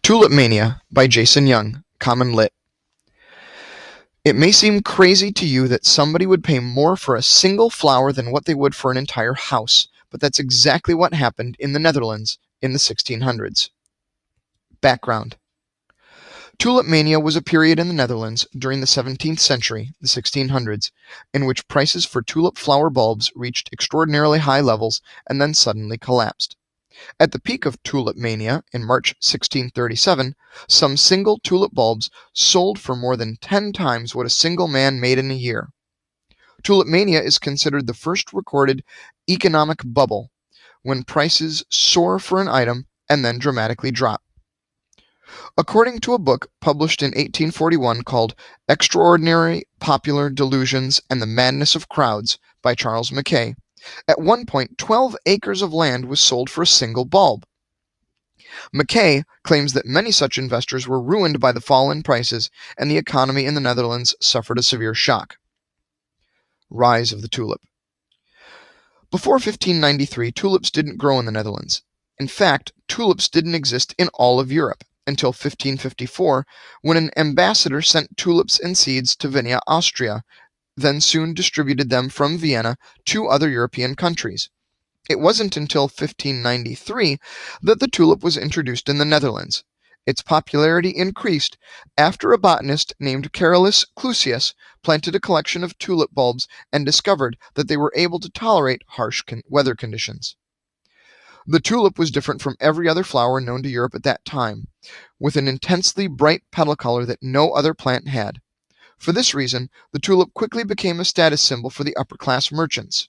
Tulip Mania by Jason Young, Common Lit. It may seem crazy to you that somebody would pay more for a single flower than what they would for an entire house, but that's exactly what happened in the Netherlands in the 1600s. Background. Tulip Mania was a period in the Netherlands during the 17th century, the 1600s, in which prices for tulip flower bulbs reached extraordinarily high levels and then suddenly collapsed. At the peak of Tulip Mania in March 1637, some single tulip bulbs sold for more than 10 times what a single man made in a year. Tulip Mania is considered the first recorded economic bubble, when prices soar for an item and then dramatically drop. According to a book published in 1841 called Extraordinary Popular Delusions and the Madness of Crowds by Charles Mackay, at one point 12 acres of land was sold for a single bulb. Mackay claims that many such investors were ruined by the fall in prices, and the economy in the Netherlands suffered a severe shock. Rise of the tulip. Before 1593, tulips didn't grow in the Netherlands. In fact, tulips didn't exist in all of Europe until 1554, when an ambassador sent tulips and seeds to Vienna, Austria, then soon distributed them from Vienna to other European countries. It wasn't until 1593 that the tulip was introduced in the Netherlands. Its popularity increased after a botanist named Carolus Clusius planted a collection of tulip bulbs and discovered that they were able to tolerate harsh weather conditions. The tulip was different from every other flower known to Europe at that time, with an intensely bright petal color that no other plant had. For this reason, the tulip quickly became a status symbol for the upper-class merchants.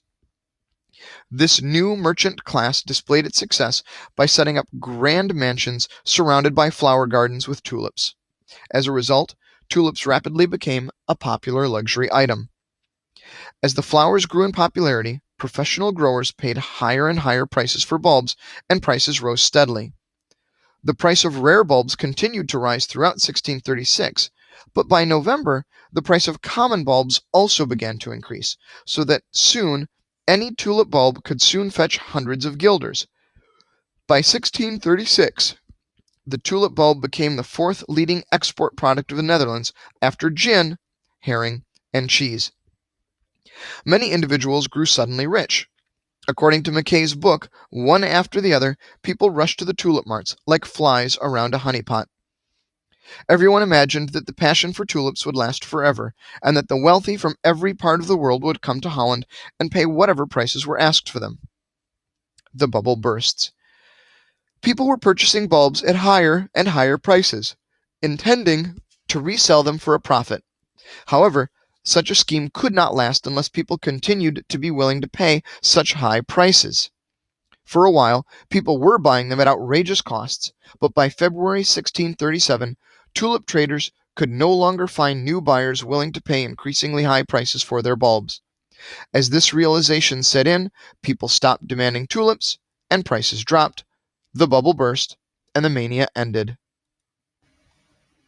This new merchant class displayed its success by setting up grand mansions surrounded by flower gardens with tulips. As a result, tulips rapidly became a popular luxury item. As the flowers grew in popularity, professional growers paid higher and higher prices for bulbs, and prices rose steadily. The price of rare bulbs continued to rise throughout 1636, but by November, the price of common bulbs also began to increase, so that soon any tulip bulb could soon fetch hundreds of guilders. By 1636, the tulip bulb became the fourth leading export product of the Netherlands after gin, herring, and cheese. Many individuals grew suddenly rich. According to Mackay's book, one after the other, people rushed to the tulip marts like flies around a honeypot. Everyone imagined that the passion for tulips would last forever, and that the wealthy from every part of the world would come to Holland and pay whatever prices were asked for them. The bubble bursts. People were purchasing bulbs at higher and higher prices, intending to resell them for a profit. However, such a scheme could not last unless people continued to be willing to pay such high prices. For a while, people were buying them at outrageous costs, but by February 1637, tulip traders could no longer find new buyers willing to pay increasingly high prices for their bulbs. As this realization set in, people stopped demanding tulips, and prices dropped, the bubble burst, and the mania ended.